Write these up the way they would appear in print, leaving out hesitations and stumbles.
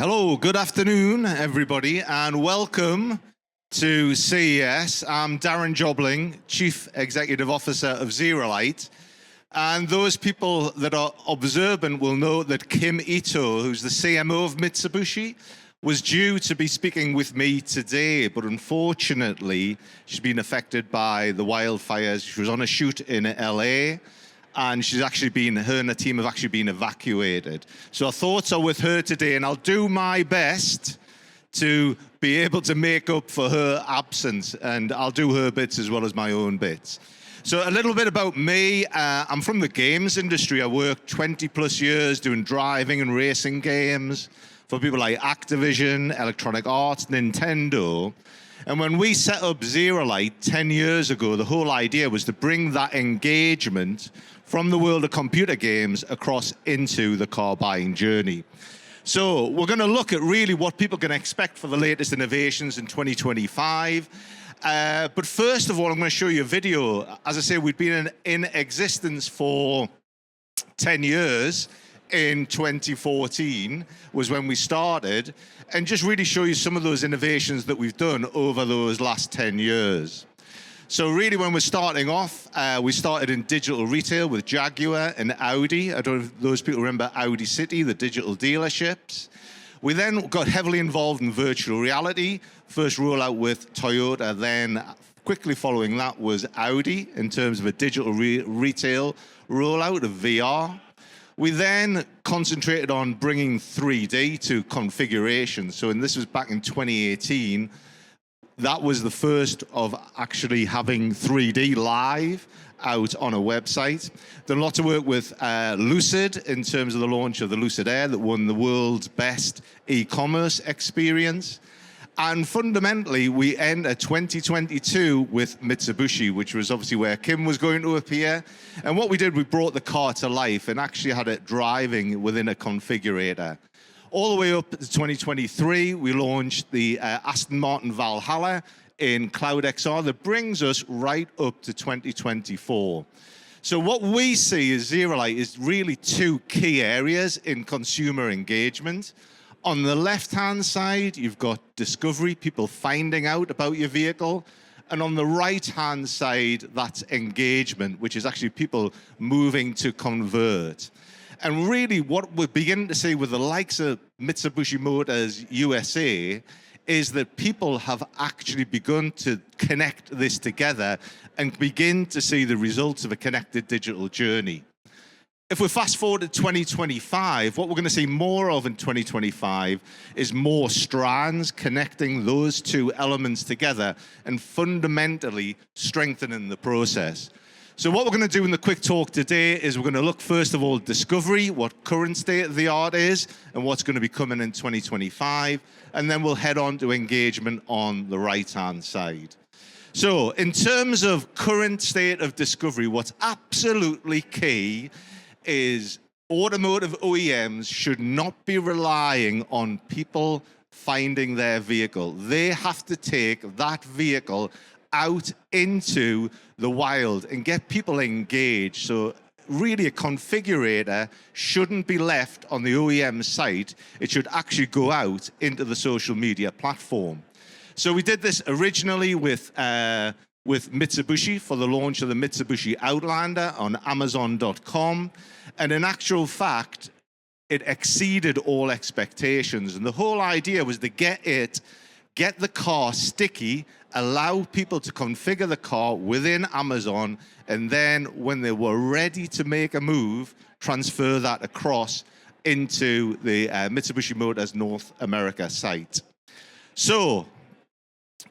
Hello, good afternoon, everybody, and welcome to CES. I'm Darren Jobling, Chief Executive Officer of ZeroLight. And those people that are observant will know that Kim Ito, who's the CMO of Mitsubishi, was due to be speaking with me today, but unfortunately, she's been affected by the wildfires. She was on a shoot in LA, and her and her team have actually been evacuated. So our thoughts are with her today, and I'll do my best to be able to make up for her absence, and I'll do her bits as well as my own bits. So a little bit about me. I'm from the games industry. I worked 20 plus years doing driving and racing games for people like Activision, Electronic Arts, Nintendo. And when we set up ZeroLight 10 years ago, the whole idea was to bring that engagement from the world of computer games across into the car buying journey. So we're going to look at really what people can expect for the latest innovations in 2025. But first of all, I'm going to show you a video. As I say, we've been in existence for 10 years. In 2014 was when we started, and just really show you some of those innovations that we've done over those last 10 years. So really, when we're starting off, we started in digital retail with Jaguar and Audi. I don't know if those people remember Audi City, the digital dealerships. We then got heavily involved in virtual reality. First rollout with Toyota, then quickly following that was Audi in terms of a digital retail rollout of VR. We then concentrated on bringing 3D to configuration. So, and this was back in 2018. That was the first of actually having 3D live out on a website. Done lots of work with Lucid in terms of the launch of the Lucid Air that won the world's best e-commerce experience. And fundamentally, we end at 2022 with Mitsubishi, which was obviously where Kim was going to appear. And what we did, we brought the car to life and actually had it driving within a configurator. All the way up to 2023, we launched the Aston Martin Valhalla in CloudXR that brings us right up to 2024. So what we see as ZeroLight is really two key areas in consumer engagement. On the left-hand side, you've got discovery, people finding out about your vehicle. And on the right-hand side, that's engagement, which is actually people moving to convert. And really what we're beginning to see with the likes of Mitsubishi Motors USA is that people have actually begun to connect this together and begin to see the results of a connected digital journey. If we fast forward to 2025, what we're going to see more of in 2025 is more strands connecting those two elements together and fundamentally strengthening the process. So what we're going to do in the quick talk today is we're going to look first of all at discovery, what current state of the art is, and what's going to be coming in 2025, and then we'll head on to engagement on the right-hand side. So in terms of current state of discovery, what's absolutely key is automotive OEMs should not be relying on people finding their vehicle. They have to take that vehicle out into the wild and get people engaged. So really a configurator shouldn't be left on the OEM site. It should actually go out into the social media platform. So we did this originally with Mitsubishi for the launch of the Mitsubishi Outlander on Amazon.com. And in actual fact, it exceeded all expectations. And the whole idea was to get the car sticky, allow people to configure the car within Amazon, and then when they were ready to make a move, transfer that across into the Mitsubishi Motors North America site. So,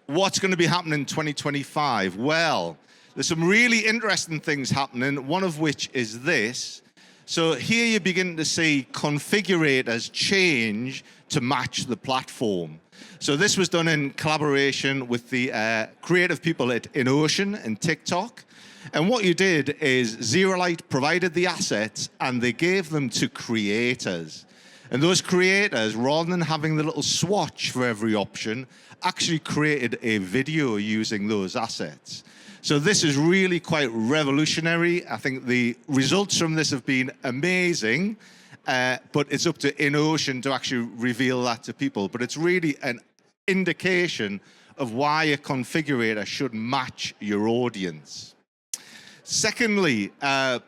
what's going to be happening in 2025? Well, there's some really interesting things happening, one of which is this. So here you begin to see configurators change to match the platform. So this was done in collaboration with the creative people at InOcean and TikTok. And what you did is ZeroLight provided the assets and they gave them to creators. And those creators, rather than having the little swatch for every option, actually created a video using those assets. So this is really quite revolutionary. I think the results from this have been amazing. but it's up to InOcean to actually reveal that to people. But it's really an indication of why a configurator should match your audience. Secondly,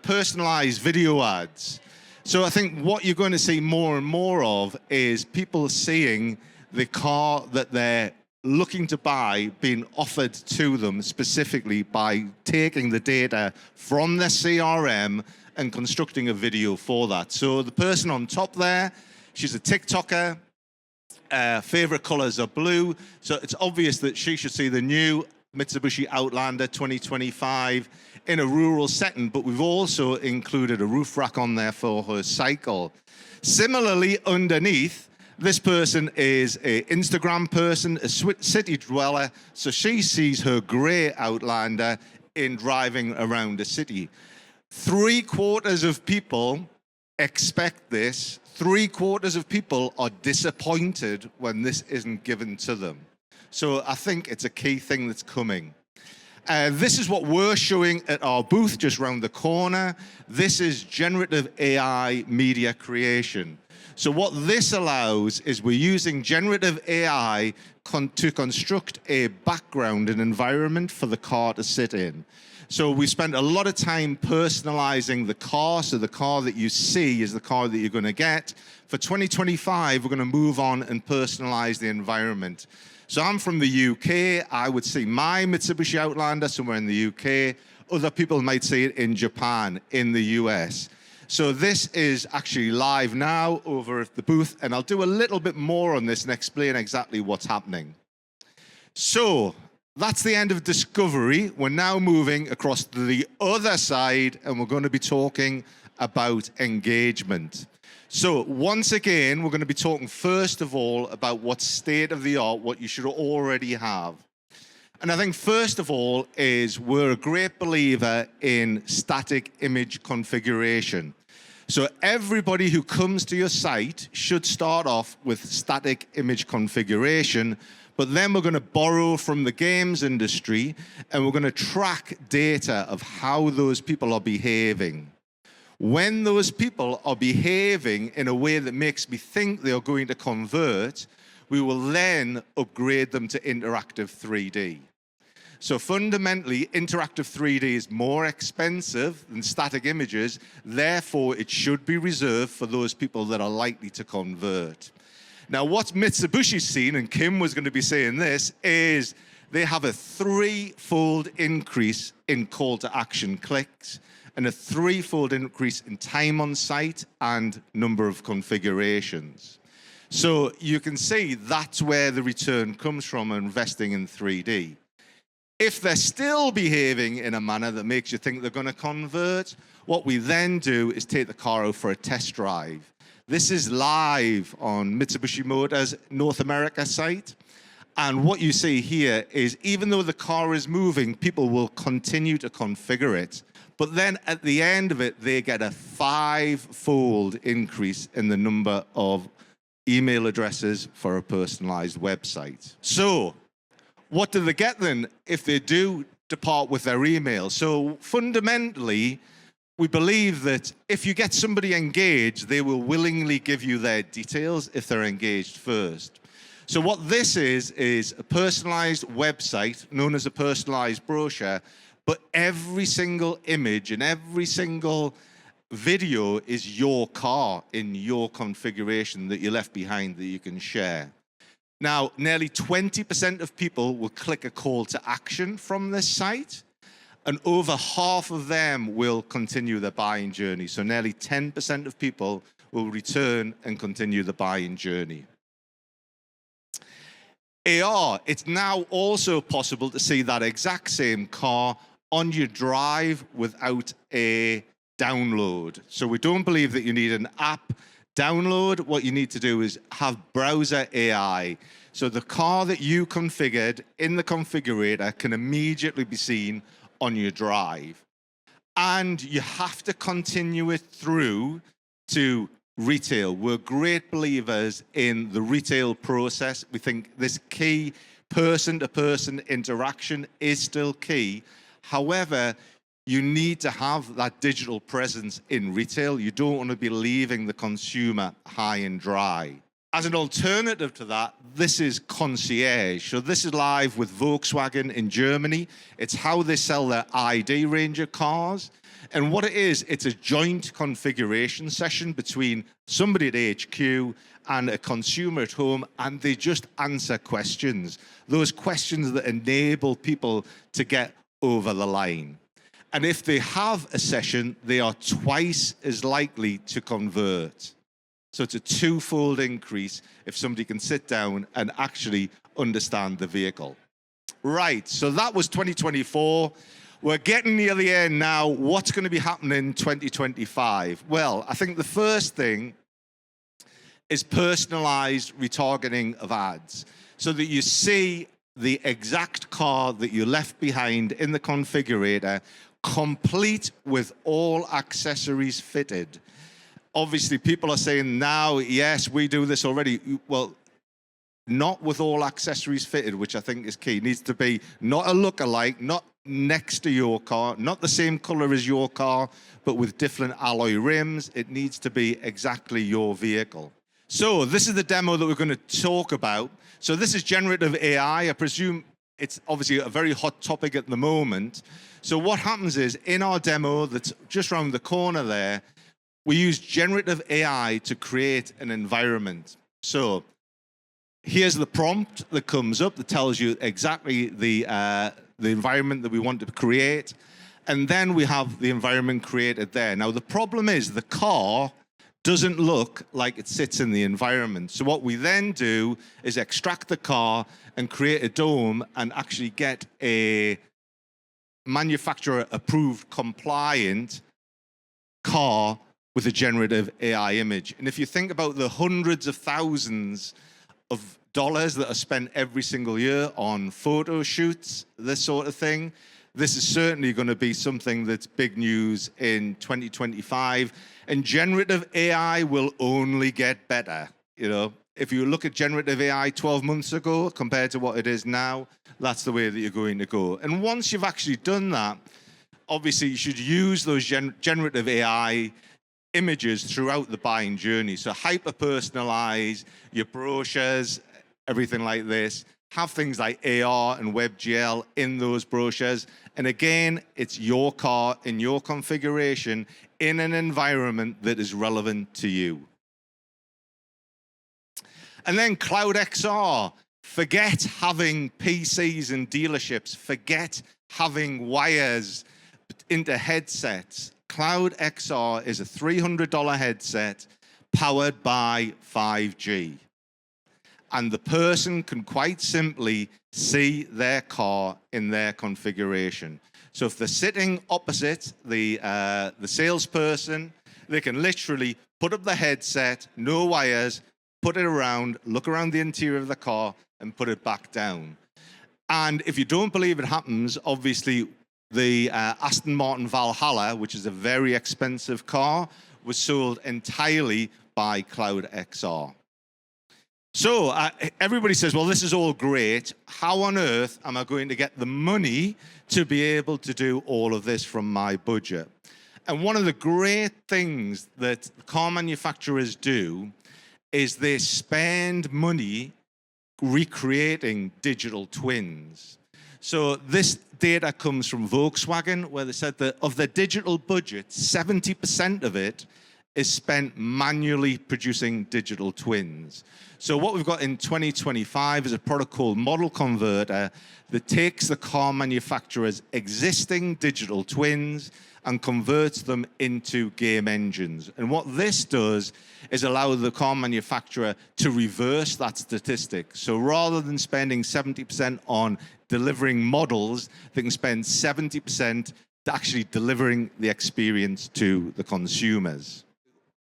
personalized video ads. So I think what you're going to see more and more of is people seeing the car that they're looking to buy being offered to them specifically by taking the data from their CRM and constructing a video for that. So the person on top there, she's a TikToker. Favorite colors are blue. So it's obvious that she should see the new Mitsubishi Outlander 2025 in a rural setting, but we've also included a roof rack on there for her cycle. Similarly, underneath, this person is an Instagram person, a city dweller, so she sees her grey Outlander in driving around the city. 3/4 of people expect this. 3/4 of people are disappointed when this isn't given to them. So I think it's a key thing that's coming. This is what we're showing at our booth just around the corner. This is generative AI media creation. So what this allows is we're using generative AI to construct a background, an environment for the car to sit in. So we spent a lot of time personalizing the car. So the car that you see is the car that you're going to get. For 2025, we're going to move on and personalize the environment. So I'm from the UK. I would see my Mitsubishi Outlander somewhere in the UK. Other people might see it in Japan, in the US. So this is actually live now over at the booth, and I'll do a little bit more on this and explain exactly what's happening. So that's the end of discovery. We're now moving across to the other side, and we're going to be talking about engagement. So once again, we're going to be talking first of all about what's state of the art, what you should already have. And I think first of all is we're a great believer in static image configuration. So everybody who comes to your site should start off with static image configuration, but then we're going to borrow from the games industry and we're going to track data of how those people are behaving. When those people are behaving in a way that makes me think they are going to convert, we will then upgrade them to interactive 3D. So fundamentally, interactive 3D is more expensive than static images. Therefore, it should be reserved for those people that are likely to convert. Now, what Mitsubishi's seen, and Kim was going to be saying this, is they have a 3-fold increase in call to action clicks and a 3-fold increase in time on site and number of configurations. So you can see that's where the return comes from investing in 3D. If they're still behaving in a manner that makes you think they're going to convert, what we then do is take the car out for a test drive. This is live on Mitsubishi Motors North America site. And what you see here is even though the car is moving, people will continue to configure it. But then at the end of it, they get a 5-fold increase in the number of email addresses for a personalized website. So what do they get then if they do depart with their email? So fundamentally, we believe that if you get somebody engaged, they will willingly give you their details if they're engaged first. So what this is a personalized website known as a personalized brochure, but every single image and every single video is your car in your configuration that you left behind that you can share. Now, nearly 20% of people will click a call to action from this site, and over half of them will continue their buying journey. So nearly 10% of people will return and continue the buying journey. AR, it's now also possible to see that exact same car on your drive without a download. So we don't believe that you need an app download. What you need to do is have browser AI. So the car that you configured in the configurator can immediately be seen on your drive. And you have to continue it through to retail. We're great believers in the retail process. We think this key person-to-person interaction is still key. However, You need to have that digital presence in retail. You don't want to be leaving the consumer high and dry. As an alternative to that, this is concierge. So this is live with Volkswagen in Germany. It's how they sell their ID range of cars. And what it is, it's a joint configuration session between somebody at HQ and a consumer at home, and they just answer questions. Those questions that enable people to get over the line. And if they have a session, they are twice as likely to convert. So it's a twofold increase if somebody can sit down and actually understand the vehicle. Right, so that was 2024. We're getting near the end now. What's going to be happening in 2025? Well, I think the first thing is personalized retargeting of ads, so that you see the exact car that you left behind in the configurator, complete with all accessories fitted. Obviously, people are saying now, yes, we do this already. Well, not with all accessories fitted, which I think is key. It needs to be not a look-alike, not next to your car, not the same color as your car, but with different alloy rims. It needs to be exactly your vehicle. So this is the demo that we're going to talk about. So this is generative AI. I presume it's obviously a very hot topic at the moment. So what happens is, in our demo that's just around the corner there, we use generative AI to create an environment. So here's the prompt that comes up that tells you exactly the environment that we want to create. And then we have the environment created there. Now, the problem is the car doesn't look like it sits in the environment. So what we then do is extract the car and create a dome and actually get a manufacturer-approved, compliant car with a generative AI image. And if you think about the hundreds of thousands of dollars that are spent every single year on photo shoots, this sort of thing, this is certainly going to be something that's big news in 2025. And generative AI will only get better. You know, if you look at generative AI 12 months ago compared to what it is now, that's the way that you're going to go. And once you've actually done that, obviously you should use those generative AI images throughout the buying journey. So hyper-personalize your brochures, everything like this. Have things like AR and WebGL in those brochures. And again, it's your car in your configuration in an environment that is relevant to you. And then CloudXR. Forget having PCs in dealerships. Forget having wires into headsets. CloudXR is a $300 headset powered by 5G. And the person can quite simply see their car in their configuration. So if they're sitting opposite the salesperson, they can literally put up the headset, no wires, put it around, look around the interior of the car, and put it back down. And if you don't believe it happens, obviously, the Aston Martin Valhalla, which is a very expensive car, was sold entirely by CloudXR. So everybody says, well, this is all great. How on earth am I going to get the money to be able to do all of this from my budget? And one of the great things that car manufacturers do is they spend money recreating digital twins. So this data comes from Volkswagen, where they said that of their digital budget, 70% of it is spent manually producing digital twins. So what we've got in 2025 is a product called Model Converter that takes the car manufacturer's existing digital twins and converts them into game engines. And what this does is allow the car manufacturer to reverse that statistic. So rather than spending 70% on delivering models, they can spend 70% to actually delivering the experience to the consumers.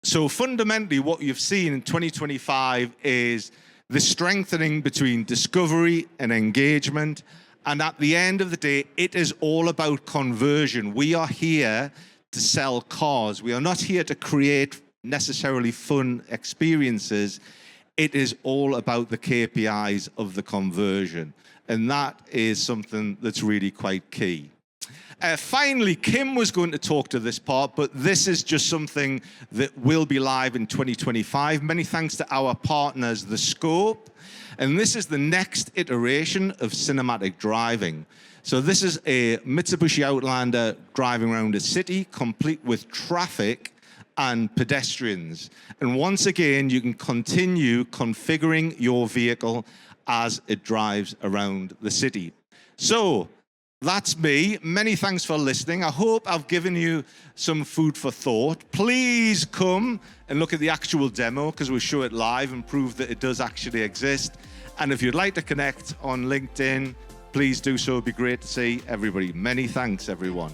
So fundamentally, what you've seen in 2025 is the strengthening between discovery and engagement. And at the end of the day, it is all about conversion. We are here to sell cars. We are not here to create necessarily fun experiences. It is all about the KPIs of the conversion. And that is something that's really quite key. Finally, Kim was going to talk to this part, but this is just something that will be live in 2025. Many thanks to our partners, The Scope. And this is the next iteration of cinematic driving. So this is a Mitsubishi Outlander driving around a city, complete with traffic and pedestrians. And once again, you can continue configuring your vehicle as it drives around the city. So that's me. Many thanks for listening. I hope I've given you some food for thought. Please come and look at the actual demo, because we'll show it live and prove that it does actually exist. And if you'd like to connect on LinkedIn, please do so. It'd be great to see everybody. Many thanks, everyone.